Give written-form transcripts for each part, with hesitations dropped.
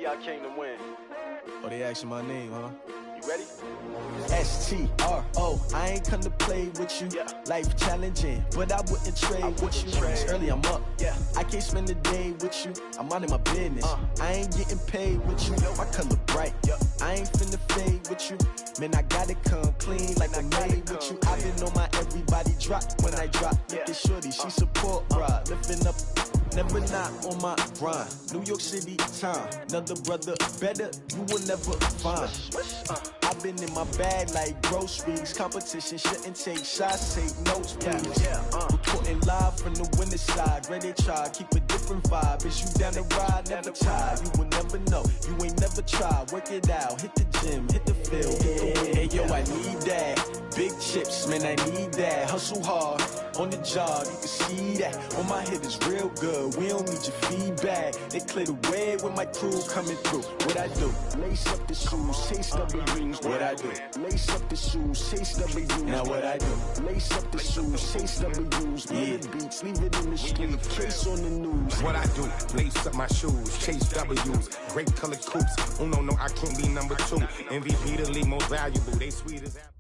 I came to win. Oh, they asking my name, huh? You ready? S-T-R-O, I ain't come to play with you. Life challenging, but I wouldn't trade with you. It's early, I'm up. I can't spend the day with you. I'm out of my business. I ain't getting paid with you. My color bright. I ain't finna fade with you. Man, I gotta come clean like I made with you. I've been on my everybody drop when I drop. Look at shorty, she support ride. Lifting up, never not on my grind. New York City time, another brother better, you will never find. I've been in my bag like groceries. Competition shouldn't take shots, take notes, please. Reporting live from the winter side. Ready to try, keep a different vibe. Is you down the ride, never tired. You will never know, you ain't never tried. Work it out, hit the gym, hit the field. Hey yo, I need that. Big chips, man, I need that. Hustle hard, on the job, you can see that. On my head is real good, we don't need your feedback. They clear the way with my crew coming through. What I do? Lace up the shoes, chase W's. What I do? Lace up the shoes, chase W's. Now what I do? Lace up the shoes, chase W's. The beats, leave it in the street, case on the news. What I do? Lace up my shoes, chase W's. Great colored coops. Oh no, I can't be number 2. MVP the league most valuable. They sweet as apple.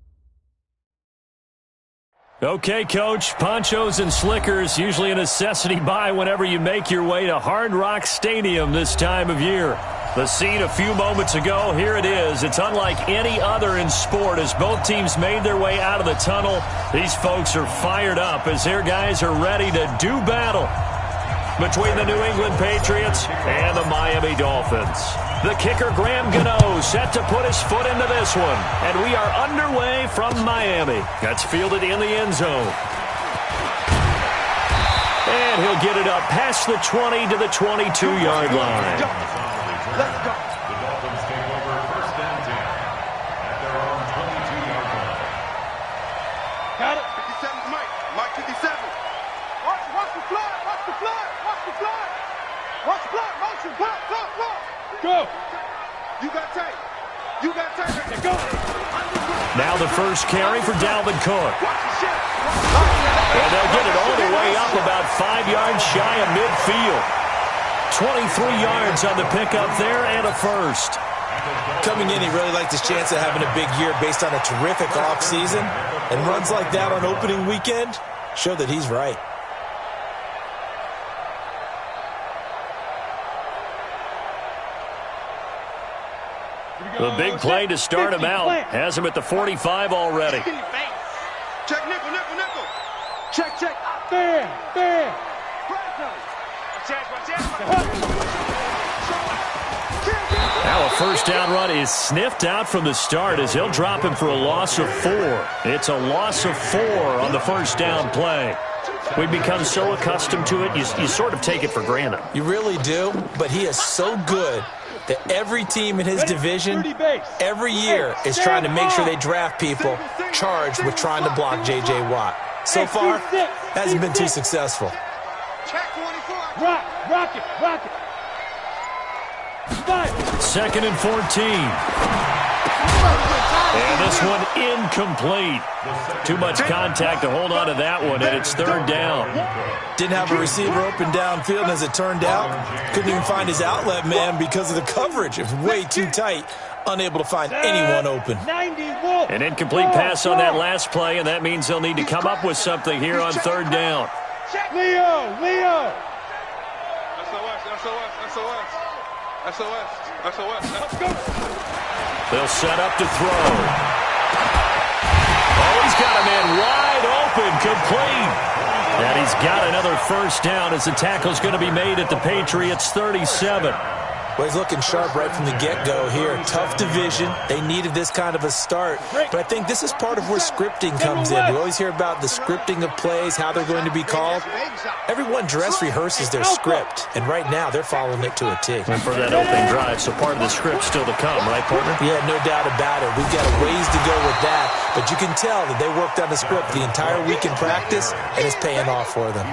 Okay, Coach, ponchos and slickers, usually a necessity buy whenever you make your way to Hard Rock Stadium this time of year. The scene a few moments ago, here it is. It's unlike any other in sport as both teams made their way out of the tunnel. These folks are fired up as their guys are ready to do battle between the New England Patriots and the Miami Dolphins. The kicker, Graham Gano, set to put his foot into this one. And we are underway from Miami. That's fielded in the end zone. And he'll get it up past the 20 to the 22-yard line. Let's go. The Dolphins take over first and 10 at their own 22-yard line. Got it. 57's Mike. Mike 57. Watch the flood. Watch the flood. Watch the flood. Watch the flood. Motion. Block. Go. You got tape. You got tape. Go. Now the first carry for Dalvin Cook. And they'll get it all the way up about 5 yards shy of midfield. 23 yards on the pickup there and a first. Coming in, he really liked his chance of having a big year based on a terrific offseason. And runs like that on opening weekend show that he's right. The big play to start him out. Has him at the 45 already. Check nickel. Check. Fair. Now a first down run is sniffed out from the start as he'll drop him for a loss of 4. It's a loss of 4 on the first down play. We've become so accustomed to it, you sort of take it for granted. You really do, but he is so good that every team in his division, every year, is trying to make sure they draft people charged with trying to block J.J. Watt. So far, hasn't been too successful. Rock it. 2nd and 14. And this one incomplete. Too much contact to hold on to that one, and it's 3rd down. Didn't have a receiver open downfield, and as it turned out, couldn't even find his outlet man because of the coverage. It was way too tight, unable to find anyone open. An incomplete pass on that last play, and that means they'll need to come up with something here on 3rd down. Leo. SOS. Let's go. They'll set up to throw. Oh, he's got a man wide open, complete. And he's got another first down as the tackle's going to be made at the Patriots' 37. Well, he's looking sharp right from the get-go here. Tough division. They needed this kind of a start. But I think this is part of where scripting comes in. We always hear about the scripting of plays, how they're going to be called. Everyone dress rehearses their script, and right now they're following it to a T. And for that opening drive, so part of the script still to come, right, partner? Yeah, no doubt about it. We've got a ways to go with that, but you can tell that they worked on the script the entire week in practice, and it's paying off for them.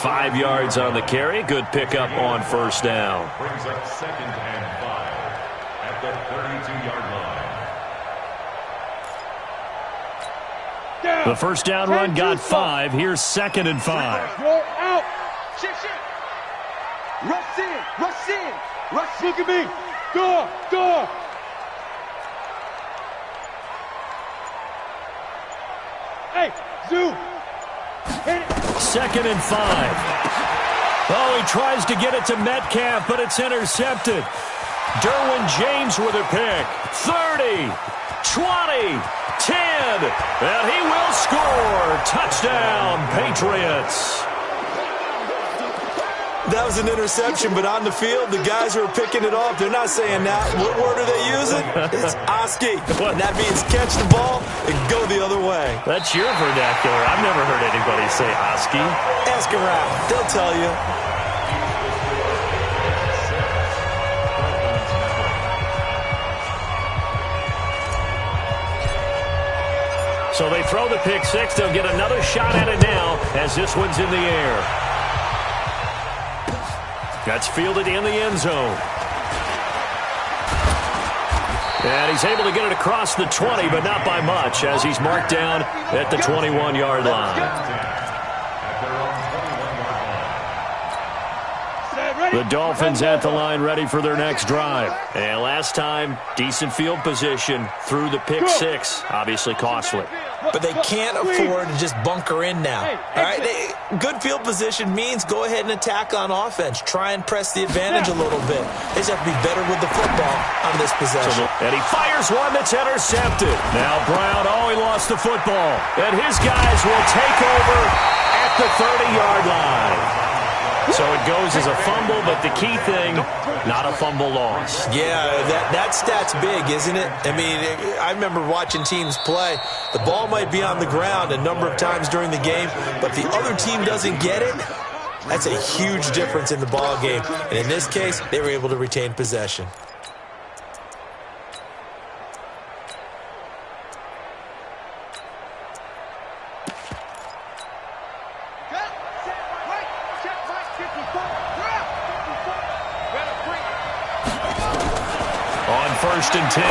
5 yards on the carry. Good pickup on first down. Brings up 2nd and 5 at the 32-yard line. The first down run got 5. Here's 2nd and 5. Roll out. Shit. Rush in. Rush, look at me. Door. Hey, zoom. Hit it. 2nd and 5. Oh, he tries to get it to Metcalf, but it's intercepted. Derwin James with a pick. 30, 20, 10, and he will score. Touchdown, Patriots. That was an interception, but on the field, the guys who are picking it off, they're not saying that. What word are they using? It's Oski. And that means catch the ball and go the other way. That's your vernacular. I've never heard anybody say Oski. Ask around. They'll tell you. So they throw the pick six. They'll get another shot at it now as this one's in the air. That's fielded in the end zone. And he's able to get it across the 20, but not by much, as he's marked down at the 21-yard line. The Dolphins at the line ready for their next drive. And last time, decent field position through the pick six. Obviously costly. But they can't afford to just bunker in now. All right? Good field position means go ahead and attack on offense. Try and press the advantage a little bit. They just have to be better with the football on this possession. And he fires one that's intercepted. Now Brown, he lost the football. And his guys will take over at the 30-yard line. So it goes as a fumble, but the key thing, not a fumble loss. Yeah, that stat's big, isn't it? I mean, I remember watching teams play. The ball might be on the ground a number of times during the game, but the other team doesn't get it. That's a huge difference in the ball game. And in this case, they were able to retain possession. First and 10.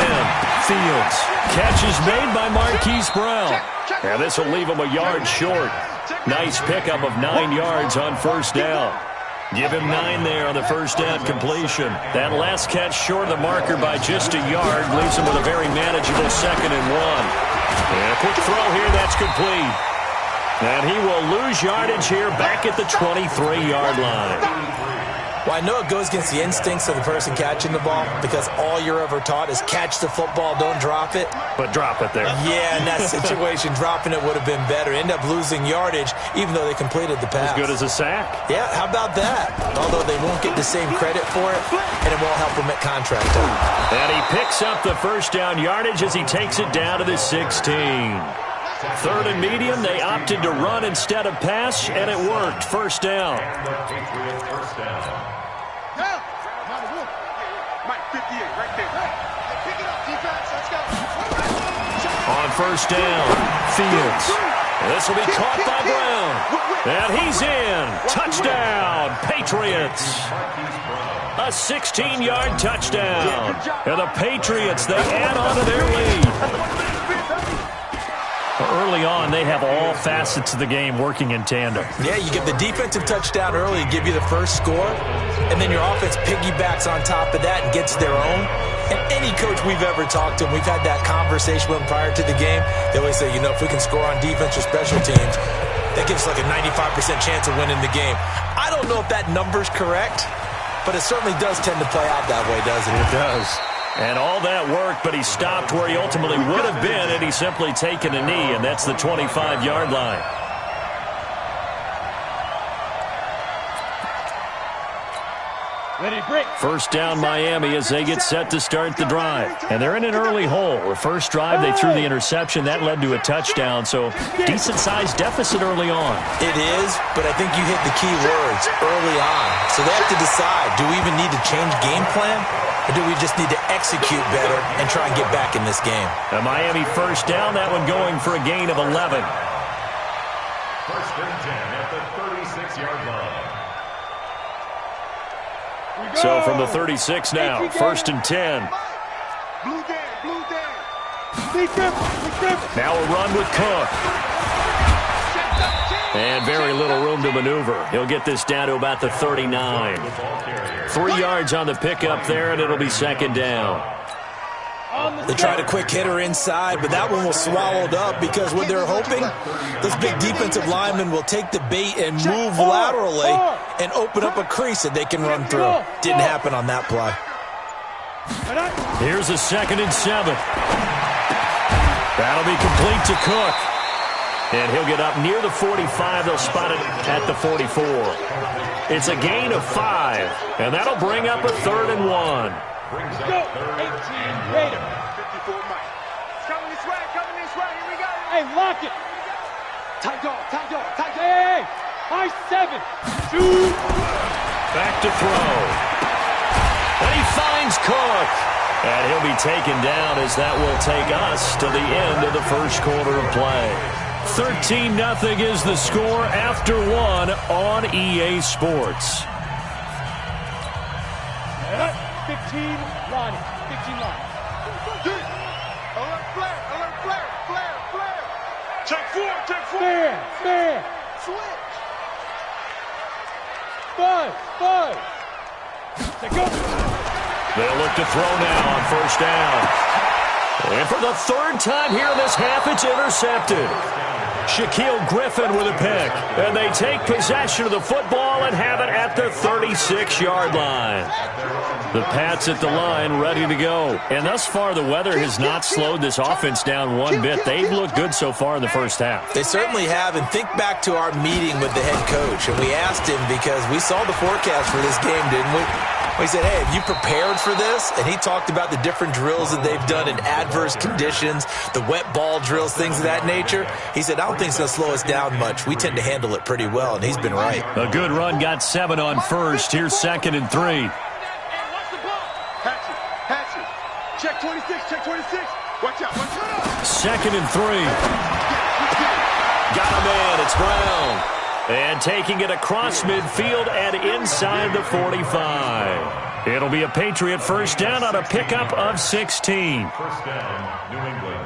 Fields. Catch is made by Marquise Brown. And this will leave him a yard short. Nice pickup of 9 yards on first down. Give him 9 there on the first down completion. That last catch short of the marker by just a yard leaves him with a very manageable 2nd and 1. And a quick throw here, that's complete. And he will lose yardage here back at the 23-yard line. Well, I know it goes against the instincts of the person catching the ball because all you're ever taught is catch the football, don't drop it. But drop it there. Yeah, in that situation, dropping it would have been better. End up losing yardage even though they completed the pass. As good as a sack. Yeah, how about that? Although they won't get the same credit for it, and it won't help them at contract time. And he picks up the first down yardage as he takes it down to the 16. 3rd and medium, they opted to run instead of pass, and it worked. First down. On first down, Fields. This will be caught by Brown. And he's in. Touchdown, Patriots. A 16-yard touchdown. And the Patriots, they add on to their lead. Early on, they have all facets of the game working in tandem. Yeah, you get the defensive touchdown early to give you the first score, and then your offense piggybacks on top of that and gets their own. And any coach we've ever talked to, and we've had that conversation with them prior to the game, they always say, if we can score on defense or special teams, that gives us like a 95% chance of winning the game. I don't know if that number's correct, but it certainly does tend to play out that way, doesn't it? It does. And all that worked, but he stopped where he ultimately would have been had he simply taken a knee, and that's the 25-yard line. First down Miami as they get set to start the drive. And they're in an early hole. The first drive, they threw the interception. That led to a touchdown, so decent-sized deficit early on. It is, but I think you hit the key words, early on. So they have to decide, do we even need to change game plan? Or do we just need to execute better and try and get back in this game? A Miami first down, that one going for a gain of 11. First and 10 at the 36-yard line. So from the 36 now, first and 10. Now a run with Cook. And very little room to maneuver. He'll get this down to about the 39. 3 yards on the pickup there, and it'll be second down. They tried a quick hitter inside, but that one was swallowed up because what they're hoping, those big defensive linemen will take the bait and move laterally and open up a crease that they can run through. Didn't happen on that play. Here's a 2nd and 7. That'll be complete to Cook. And he'll get up near the 45. They'll spot it at the 44. It's a gain of 5, and that'll bring up a 3rd and 1. Let's go. 18 Raider. 54 Mike. It's coming this way, here we go. Hey, lock it. Tight dog. Hey, high 7. Shoot. Back to throw. And he finds Cook. And he'll be taken down as that will take us to the end of the first quarter of play. 13-0 is the score after 1 on EA Sports. 15 line. 15 line. Alert flare. Check 4. Fair. Switch. 5. Let's go. They'll look to throw now on first down. And for the 3rd time here in this half, it's intercepted. Shaquille Griffin with a pick. And they take possession of the football and have it at the 36-yard line. The Pats at the line ready to go. And thus far, the weather has not slowed this offense down one bit. They've looked good so far in the first half. They certainly have. And think back to our meeting with the head coach. And we asked him because we saw the forecast for this game, didn't we? We said, hey, have you prepared for this? And he talked about the different drills that they've done in adverse conditions, the wet ball drills, things of that nature. He said, I don't think it's going to slow us down much. We tend to handle it pretty well, and he's been right. A good run got 7 on first. Here's 2nd and 3. Patch it. Check 26. Watch out. 2nd and 3. Got a man. It's Brown. And taking it across midfield and inside the 45. It'll be a Patriot first down on a pickup of 16. First down, New England.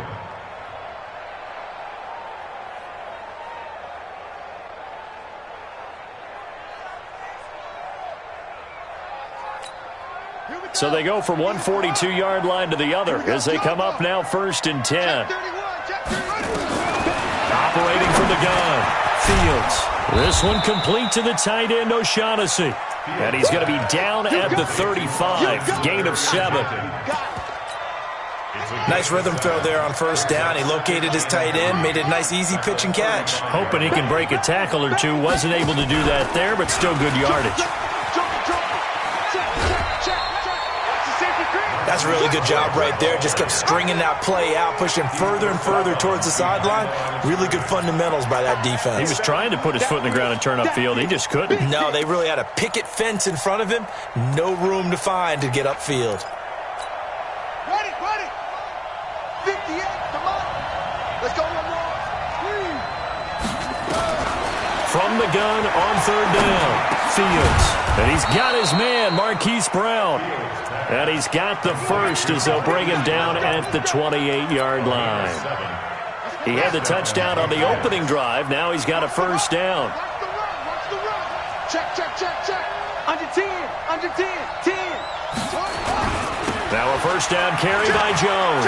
So they go from one 42-yard line to the other as they come up now 1st and 10. Operating from the gun, Fields. This one complete to the tight end, O'Shaughnessy. And he's going to be down at the 35. Gain of 7. Nice rhythm throw there on first down. He located his tight end, made it a nice easy pitch and catch. Hoping he can break a tackle or two. Wasn't able to do that there, but still good yardage. That's a really good job right there. Just kept stringing that play out, pushing further and further towards the sideline. Really good fundamentals by that defense. He was trying to put his foot in the ground and turn upfield. He just couldn't. No, they really had a picket fence in front of him. No room to find to get upfield. Ready. 58, come on. Let's go one more. From the gun on 3rd down, Fields. And he's got his man, Marquise Brown. And he's got the first as they'll bring him down at the 28-yard line. He had the touchdown on the opening drive. Now he's got a first down. Watch the run. Check. Under 10. Now a first down carry by Jones.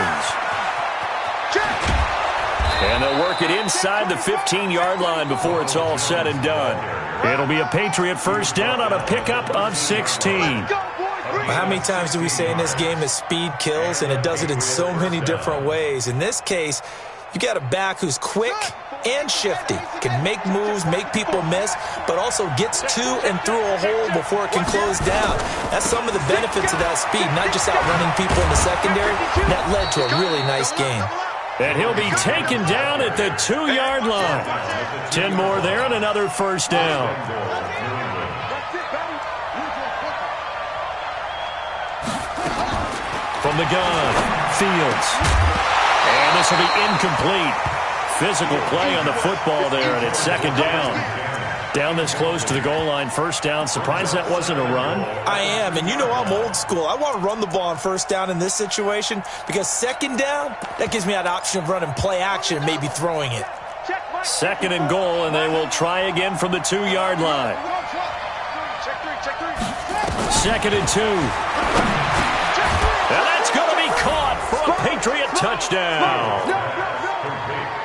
And they'll work it inside the 15-yard line before it's all said and done. It'll be a Patriot first down on a pickup of 16. How many times do we say in this game that speed kills, and it does it in so many different ways? In this case, you got a back who's quick and shifty, can make moves, make people miss, but also gets to and through a hole before it can close down. That's some of the benefits of that speed, not just outrunning people in the secondary. That led to a really nice game. And he'll be taken down at the 2-yard line. 10 more there and another first down. From the gun, Fields. And this will be incomplete. Physical play on the football there, and it's 2nd down. Down this close to the goal line, first down. Surprised that wasn't a run? I am, and you know I'm old school. I want to run the ball on first down in this situation because 2nd down, that gives me that option of running play action and maybe throwing it. 2nd and goal, and they will try again from the 2-yard line. 2nd and 2. And that's going to be caught for a Patriot touchdown.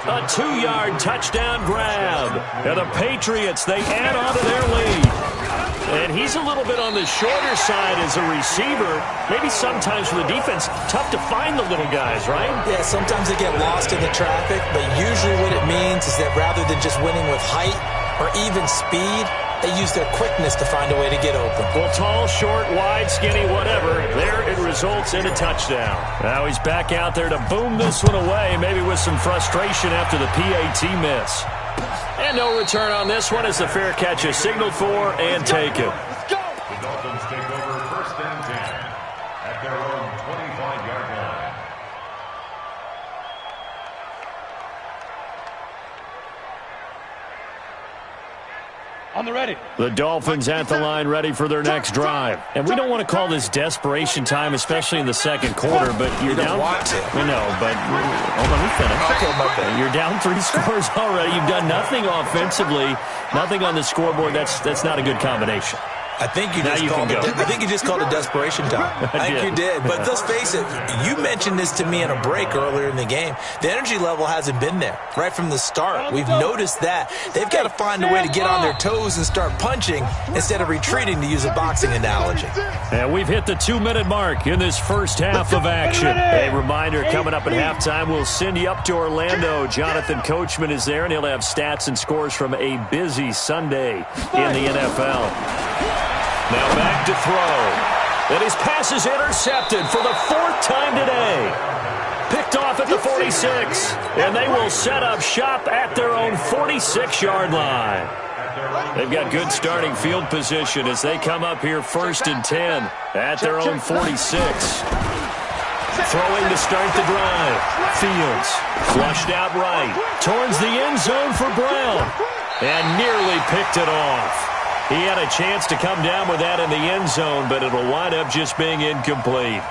A 2-yard touchdown grab. And the Patriots, they add on to their lead. And he's a little bit on the shorter side as a receiver. Maybe sometimes for the defense, tough to find the little guys, right? Yeah, sometimes they get lost in the traffic, but usually what it means is that rather than just winning with height or even speed, they use their quickness to find a way to get open. Well, tall, short, wide, skinny, whatever, there it results in a touchdown. Now he's back out there to boom this one away, maybe with some frustration after the PAT miss. And no return on this one as the fair catch is signaled for and taken. The Dolphins take over 1st and 10 at their own 25-yard line. On the ready. The Dolphins at the line ready for their next drive. And we don't want to call this desperation time, especially in the 2nd quarter, but you're down. Want to. We know, but let me finish. Okay, my bad. You're down 3 scores already. You've done nothing offensively, nothing on the scoreboard. That's not a good combination. I think you just called it desperation time. I think you did. But let's face it, you mentioned this to me in a break earlier in the game. The energy level hasn't been there right from the start. We've noticed that. They've got to find a way to get on their toes and start punching instead of retreating, to use a boxing analogy. And we've hit the 2-minute mark in this first half of action. A reminder, coming up at halftime, we'll send you up to Orlando. Jonathan Coachman is there, and he'll have stats and scores from a busy Sunday in the NFL. Now back to throw. And his pass is intercepted for the 4th time today. Picked off at the 46. And they will set up shop at their own 46-yard line. They've got good starting field position as they come up here 1st and 10 at their own 46. Throwing to start the drive. Fields flushed out right. Towards the end zone for Brown. And nearly picked it off. He had a chance to come down with that in the end zone, but it'll wind up just being incomplete.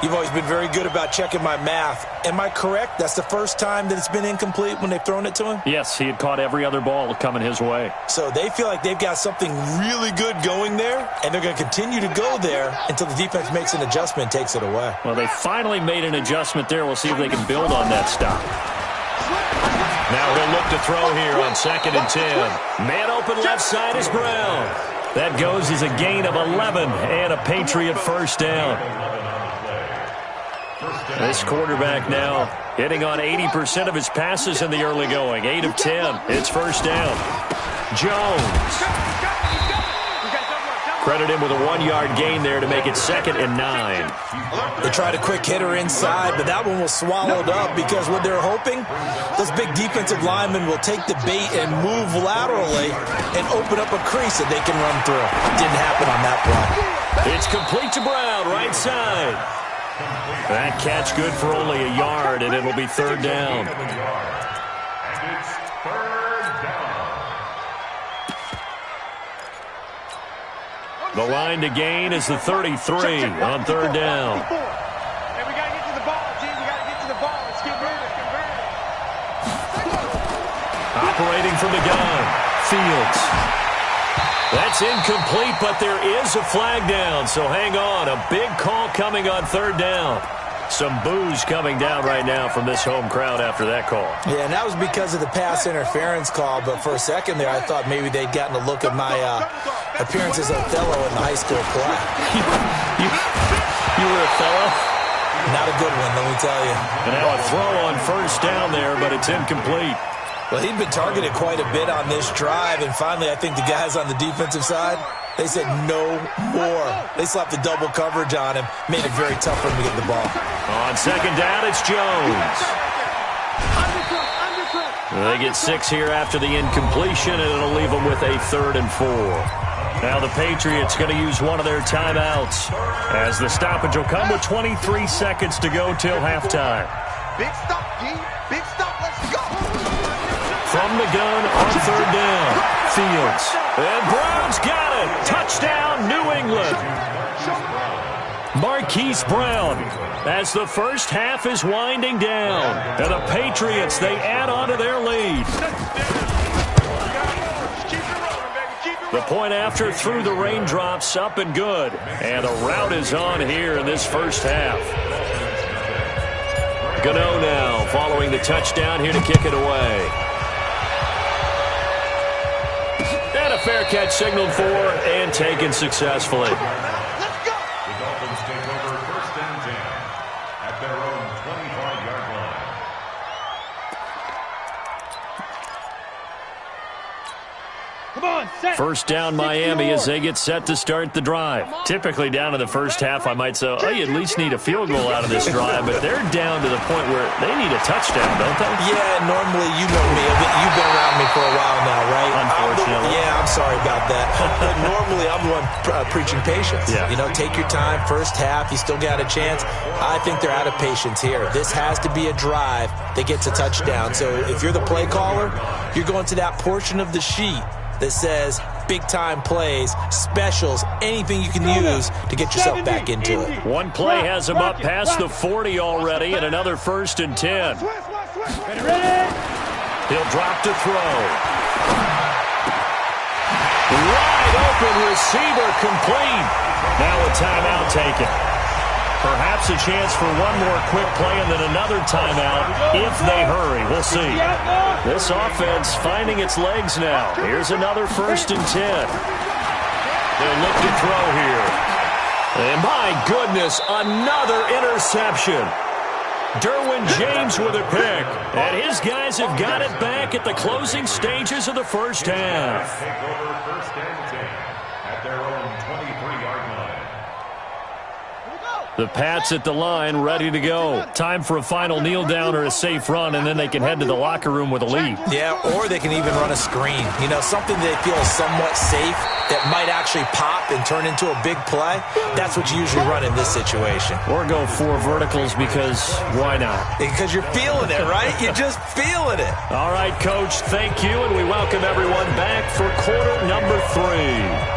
You've always been very good about checking my math. Am I correct? That's the first time that it's been incomplete when they've thrown it to him? Yes, he had caught every other ball coming his way. So they feel like they've got something really good going there, and they're going to continue to go there until the defense makes an adjustment and takes it away. Well, they finally made an adjustment there. We'll see if they can build on that stop. Now he'll look to throw here on 2nd and 10. Man open left side is Brown. That goes as a gain of 11 and a Patriot 1st down. This quarterback now hitting on 80% of his passes in the early going. 8 of 10. It's 1st down. Jones. Credit him with a 1-yard gain there to make it 2nd and 9. They tried a quick hitter inside, but that one was swallowed up because what they're hoping, those big defensive linemen will take the bait and move laterally and open up a crease that they can run through. Didn't happen on that play. It's complete to Brown, right side. That catch good for only a yard, and it'll be 3rd down. And it's 3rd down. The line to gain is the 33 on 3rd down. Hey, we got to get to the ball, G. We got to get to the ball. Let's get rid of it. Operating from the gun. Fields. That's incomplete, but there is a flag down, so hang on. A big call coming on 3rd down. Some boos coming down right now from this home crowd after that call. Yeah, and that was because of the pass interference call, but for a second there, I thought maybe they'd gotten a look at my appearance as Othello in the high school play. You were Othello? Not a good one, let me tell you. And now a throw on 1st down there, but it's incomplete. Well, he'd been targeted quite a bit on this drive, and finally I think the guys on the defensive side, they said no more. They slapped the double coverage on him, made it very tough for him to get the ball. On 2nd down, it's Jones. They get 6 here after the incompletion, and it'll leave them with a 3rd and 4. Now the Patriots going to use one of their timeouts as the stoppage will come with 23 seconds to go till halftime. Big stop, G. Big stop. Let's go. From the gun on 3rd down. Fields. And Brown's got it. Touchdown, New England. Marquise Brown, as the first half is winding down. And the Patriots, they add on to their lead. The point after through the raindrops, up and good. And the rout is on here in this first half. Gano now following the touchdown here to kick it away. And a fair catch signaled for and taken successfully. The Dolphins take over 1st and 10 at their own 25-yard line. Come on, set. First down Miami as they get set to start the drive. Typically down in the first half, I might say, oh, you at least need a field goal out of this drive, but they're down to the point where they need a touchdown, don't they? Yeah, normally, you know me. You've been around me for a while now, right? Unfortunately. I'm sorry about that. But normally, I'm the one preaching patience. Yeah. You know, take your time. First half, you still got a chance. I think they're out of patience here. This has to be a drive that gets a touchdown. So if you're the play caller, you're going to that portion of the sheet that says big-time plays, specials, anything you can use to get yourself back into it. One play has him up past the 40 already, and another 1st and 10. He'll drop to throw. Wide open receiver complete. Now a timeout taken. Perhaps a chance for one more quick play and then another timeout if they hurry. We'll see. This offense finding its legs now. Here's another 1st and 10. They'll look to throw here. And my goodness, another interception. Derwin James with a pick. And his guys have got it back at the closing stages of the first half. Take over 1st and 10 at their own 23-yard line. The Pats at the line, ready to go. Time for a final kneel down or a safe run, and then they can head to the locker room with a lead. Yeah, or they can even run a screen. You know, something they feel is somewhat safe that might actually pop and turn into a big play. That's what you usually run in this situation. Or go 4 verticals because why not? Because you're feeling it, right? You're just feeling it. All right, Coach, thank you, and we welcome everyone back for quarter number 3.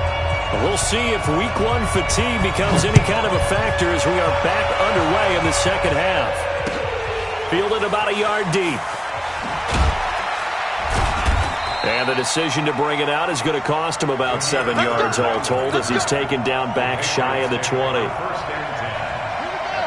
We'll see if week 1 fatigue becomes any kind of a factor as we are back underway in the second half. Fielded about a yard deep. And the decision to bring it out is going to cost him about 7 yards all told as he's taken down back shy of the 20.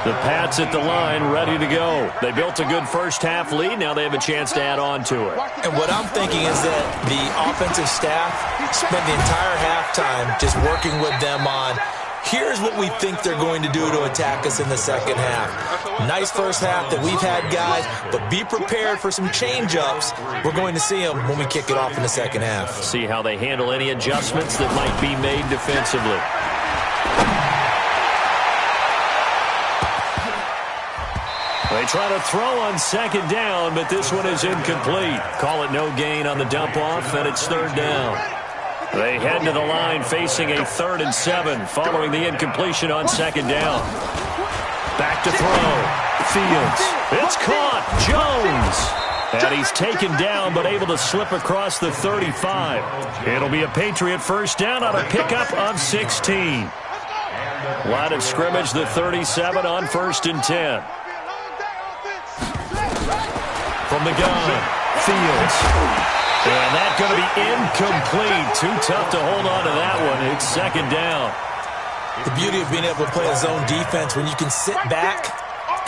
The Pats at the line, ready to go. They built a good first half lead. Now they have a chance to add on to it. And what I'm thinking is that the offensive staff spent the entire halftime just working with them on, here's what we think they're going to do to attack us in the second half. Nice first half that we've had, guys, but be prepared for some change-ups. We're going to see them when we kick it off in the second half. See how they handle any adjustments that might be made defensively. They try to throw on second down, but this one is incomplete. Call it no gain on the dump-off, and it's 3rd down. They head to the line facing a 3rd and 7 following the incompletion on second down. Back to throw. Fields. It's caught. Jones. And he's taken down but able to slip across the 35. It'll be a Patriot first down on a pickup of 16. Line of scrimmage, the 37 on 1st and 10. From the gun, Fields. And that's going to be incomplete. Too tough to hold on to that one. It's 2nd down. The beauty of being able to play a zone defense, when you can sit back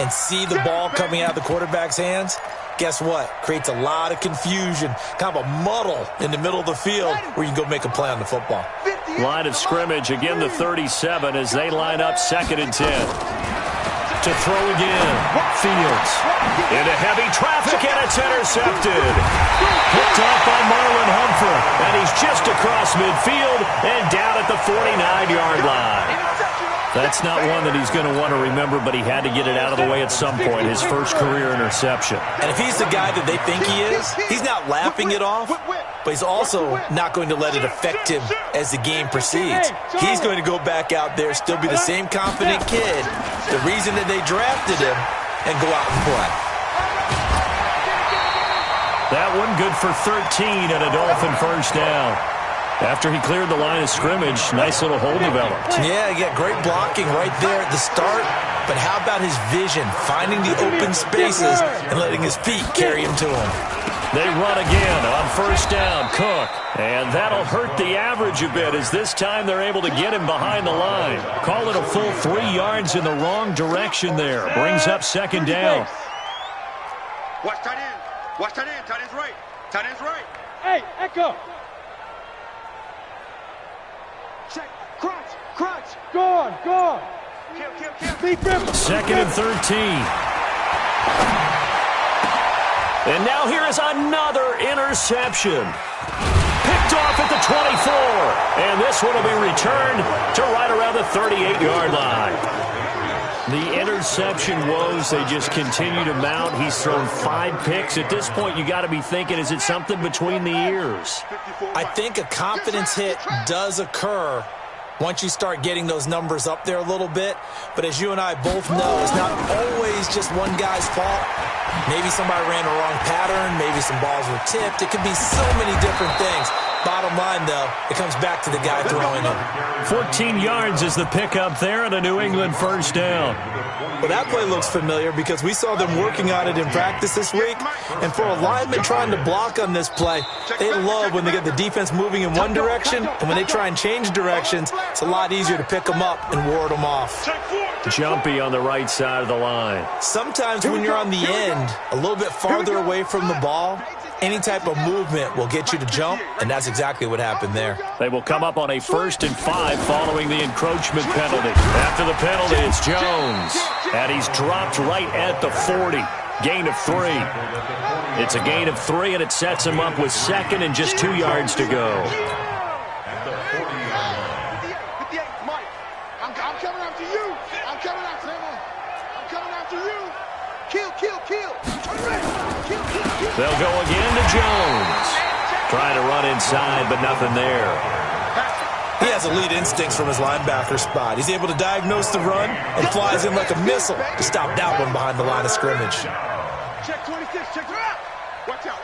and see the ball coming out of the quarterback's hands, guess what? Creates a lot of confusion, kind of a muddle in the middle of the field where you can go make a play on the football. Line of scrimmage, again the 37 as they line up 2nd and 10. To throw again. Fields. Into heavy traffic, and it's intercepted. Picked off by Marlon Humphrey. And he's just across midfield and down at the 49-yard line. That's not one that he's going to want to remember, but he had to get it out of the way at some point, his first career interception. And if he's the guy that they think he is, he's not laughing it off, but he's also not going to let it affect him as the game proceeds. He's going to go back out there, still be the same confident kid, the reason that they drafted him, and go out and play. That one good for 13 and a Dolphin first down. After he cleared the line of scrimmage, nice little hole developed. Yeah, great blocking right there at the start. But how about his vision, finding the open spaces and letting his feet carry him to him? They run again on first down, Cook. And that'll hurt the average a bit as this time they're able to get him behind the line. Call it a full 3 yards in the wrong direction there. Brings up second down. Watch tight end. Watch tight end. Tight end's right. Tight end's right. Hey, Echo. Check. Crunch. Crunch. Gone. Kill. Second and 13. And now here is another interception. Picked off at the 24. And this one will be returned to right around the 38-yard line. The interception woes, they just continue to mount. He's thrown 5 picks. At this point, you got to be thinking, is it something between the ears? I think a confidence hit does occur once you start getting those numbers up there a little bit. But as you and I both know, it's not always just one guy's fault. Maybe somebody ran the wrong pattern. Maybe some balls were tipped. It could be so many different things. Bottom line, though, it comes back to the guy throwing them. 14 yards is the pickup there and a New England first down. Well, that play looks familiar because we saw them working on it in practice this week. And for a lineman trying to block on this play, they love when they get the defense moving in one direction. And when they try and change directions, it's a lot easier to pick them up and ward them off. Jumpy on the right side of the line. Sometimes when you're on the end, a little bit farther away from the ball, any type of movement will get you to jump, and that's exactly what happened there. They will come up on a 1st and 5 following the encroachment penalty. After the penalty, it's Jones. And he's dropped right at the 40. Gain of 3. It's a gain of 3, and it sets him up with second and just 2 yards to go. I'm coming after you. I'm coming after you. Kill. They'll go again to Jones. Trying to run inside, but nothing there. He has elite instincts from his linebacker spot. He's able to diagnose the run and flies in like a missile to stop that one behind the line of scrimmage. Check 26, check it out. Watch out.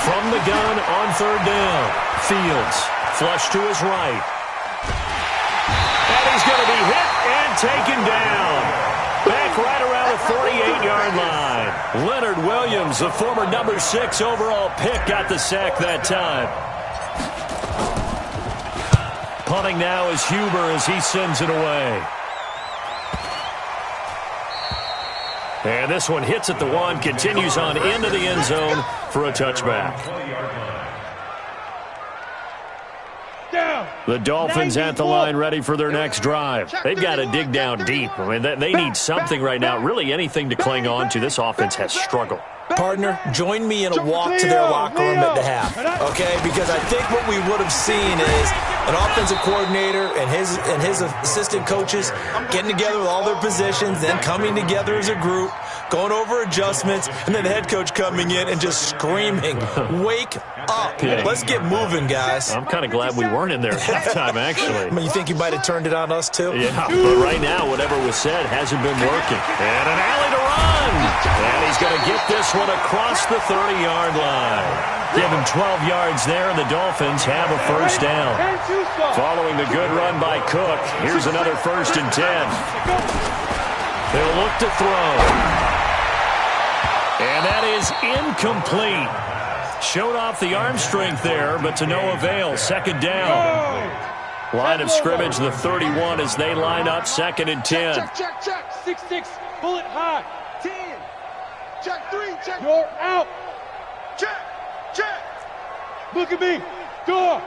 From the gun on 3rd down. Fields, flush to his right. And he's going to be hit and taken down. Back right around the 48-yard line. Leonard Williams, the former number 6 overall pick, got the sack that time. Punting now is Huber as he sends it away. And this one hits at the 1, continues on into the end zone for a touchback. The Dolphins at the line ready for their next drive. They've got to dig down deep. I mean, they need something right now, really anything to cling on to. This offense has struggled. Partner, join me in a walk to their locker room at the half, okay? Because I think what we would have seen is an offensive coordinator and his assistant coaches getting together with all their positions, then coming together as a group, going over adjustments, and then the head coach coming in and just screaming, wake up. Yeah. Let's get moving, guys. I'm kind of glad we weren't in there at halftime, actually. I mean, you think you might have turned it on us, too? Yeah, but right now, whatever was said hasn't been working. And an alley to run. And he's going to get this one across the 30-yard line. Give him 12 yards there, and the Dolphins have a first down. Following the good run by Cook, here's another 1st and 10. They'll look to throw. And that is incomplete. Showed off the arm strength there, but to no avail. 2nd down. Line of scrimmage, the 31 as they line up 2nd and 10. Check. 6-6, bullet high. 10. Check 3, check. You're out. Check. Look at me. Go.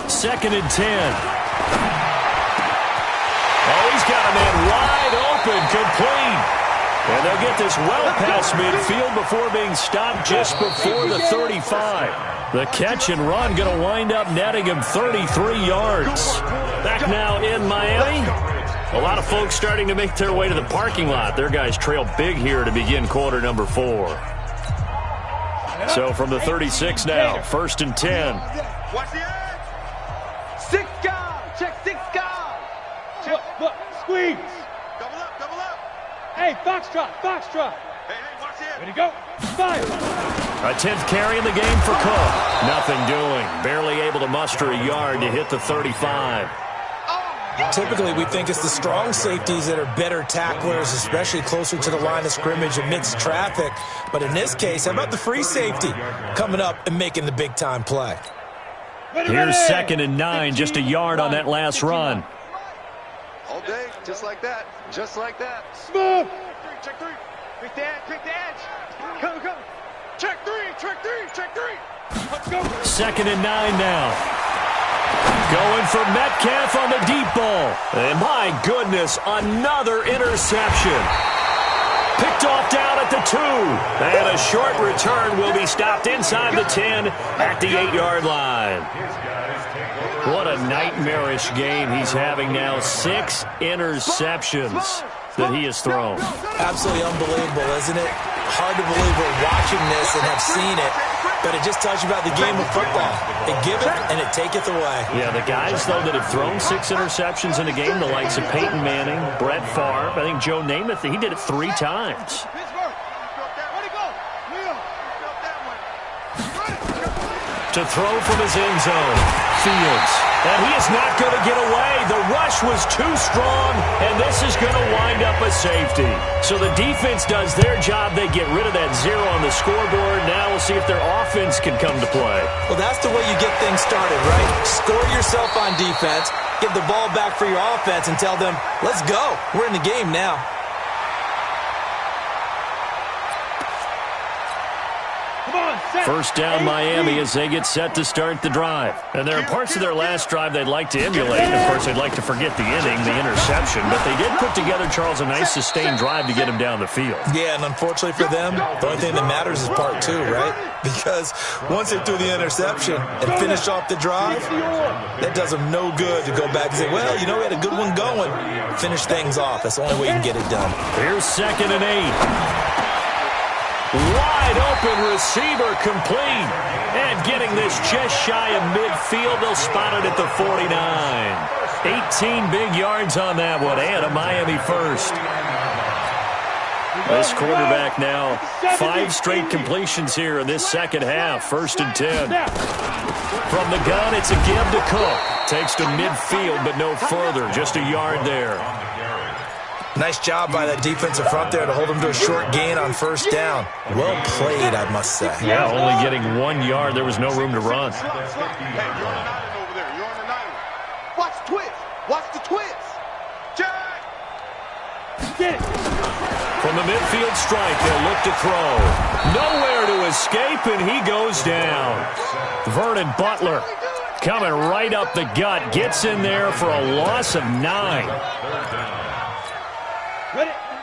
2nd and 10. Oh, he's got a man wide open, complete. And they'll get this well past midfield before being stopped just before the 35. The catch and run going to wind up netting him 33 yards. Back now in Miami. A lot of folks starting to make their way to the parking lot. Their guys trail big here to begin quarter number 4. So from the 36 now, 1st and 10. Watch the edge. 6 guys. Check 6 guys. Look, squeeze. Double up. Hey, Foxtrot. Hey, watch the edge. Ready to go. Fire. A 10th carry in the game for Cook. Nothing doing. Barely able to muster a yard to hit the 35. Typically, we think it's the strong safeties that are better tacklers, especially closer to the line of scrimmage amidst traffic. But in this case, how about the free safety coming up and making the big-time play? Here's 2nd and 9, just a yard on that last run. All day, just like that. Just like that. Smooth. Check three. Quick the edge. Come. Check three. Let's go. 2nd and 9 now. Going for Metcalf on the deep ball. And my goodness, another interception. Picked off down at the 2. And a short return will be stopped inside the 10 at the 8-yard line. What a nightmarish game he's having now. 6 interceptions that he has thrown. Absolutely unbelievable, isn't it? Hard to believe we're watching this and have seen it, but it just tells you about the game of football. It giveth and it taketh away. Yeah, the guys, though, that have thrown 6 interceptions in a game, the likes of Peyton Manning, Brett Favre, I think Joe Namath, he did it 3 times. To throw from his end zone, Fields. And he is not going to get away. The rush was too strong, and this is going to wind up a safety. So the defense does their job. They get rid of that 0 on the scoreboard. Now we'll see if their offense can come to play. Well, that's the way you get things started, right? Score yourself on defense, give the ball back for your offense, and tell them, let's go. We're in the game now. First down Miami as they get set to start the drive. And there are parts of their last drive they'd like to emulate. And of course, they'd like to forget the inning, the interception. But they did put together, Charles, a nice sustained drive to get him down the field. Yeah, and unfortunately for them, the only thing that matters is part 2, right? Because once they threw the interception and finished off the drive, that does them no good to go back and say, well, you know, we had a good one going. Finish things off. That's the only way you can get it done. Here's 2nd and 8. Wide open receiver complete. And getting this just shy of midfield, they'll spot it at the 49. 18 big yards on that one, and a Miami first. This quarterback now, 5 straight completions here in this second half. 1st and 10. From the gun, it's a give to Cook. Takes to midfield, but no further. Just a yard there. Nice job by that defensive front there to hold him to a short gain on 1st down. Well played, I must say. Yeah, only getting 1 yard. There was no room to run. Hey, you're on an island over there. You're on an island. Watch the twist. Watch the twist. Jack! Get it. From the midfield strike, they'll look to throw. Nowhere to escape, and he goes down. Vernon Butler coming right up the gut. Gets in there for a loss of 9.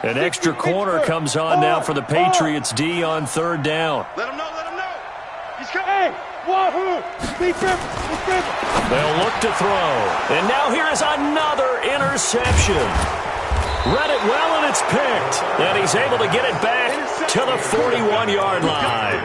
An extra corner comes on now for the Patriots D on 3rd down. Let him know. He's coming. Hey, wahoo! Be careful. They'll look to throw. And now here is another interception. Read it well, and it's picked. And he's able to get it back to the 41-yard line.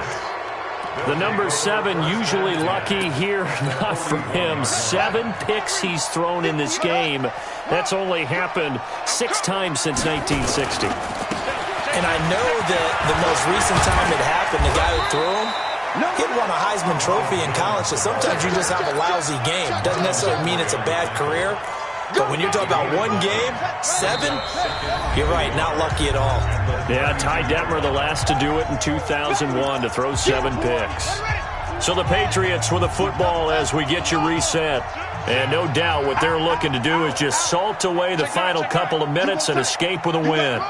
The number 7 usually lucky here, not for him. 7 picks he's thrown in this game. That's only happened 6 times since 1960. And I know that the most recent time it happened, the guy who threw him, he had won a Heisman Trophy in college, so sometimes you just have a lousy game. Doesn't necessarily mean it's a bad career. But when you're talking about 1 game, 7, you're right, not lucky at all. Yeah, Ty Detmer, the last to do it in 2001, to throw 7 picks. So the Patriots with the football as we get you reset. And no doubt what they're looking to do is just salt away the final couple of minutes and escape with a win.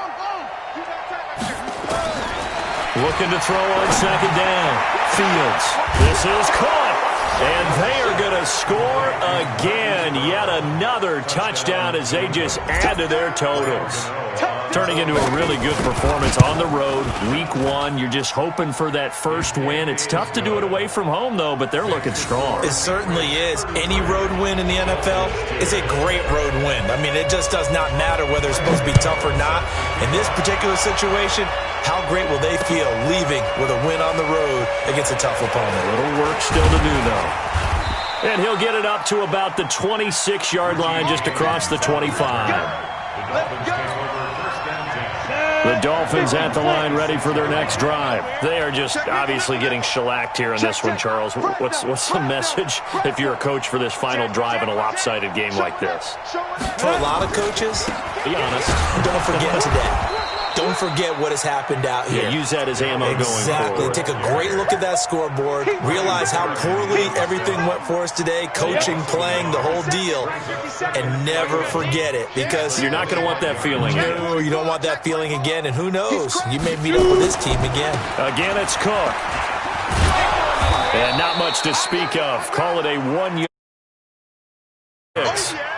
Looking to throw on 2nd down. Fields. This is caught. And they are going to score again. Yet another touchdown as they just add to their totals. Turning into a really good performance on the road. Week 1, you're just hoping for that first win. It's tough to do it away from home, though, but they're looking strong. It certainly is. Any road win in the NFL is a great road win. I mean, it just does not matter whether it's supposed to be tough or not. In this particular situation, how great will they feel leaving with a win on the road against a tough opponent? A little work still to do, though. And he'll get it up to about the 26-yard line, just across the 25. The Dolphins at the line ready for their next drive. They are just obviously getting shellacked here in this one, Charles. What's the message if you're a coach for this final drive in a lopsided game like this? For a lot of coaches, be honest, don't forget today. Don't forget what has happened out here. Yeah, use that as ammo going forward. Exactly. Take a great look at that scoreboard. Realize how poorly everything went for us today. Coaching, playing, the whole deal. And never forget it, because you're not going to want that feeling. No, you don't want that feeling again. And who knows? You may meet up with this team again. Again, it's Cook. And not much to speak of. Call it a 1 yard.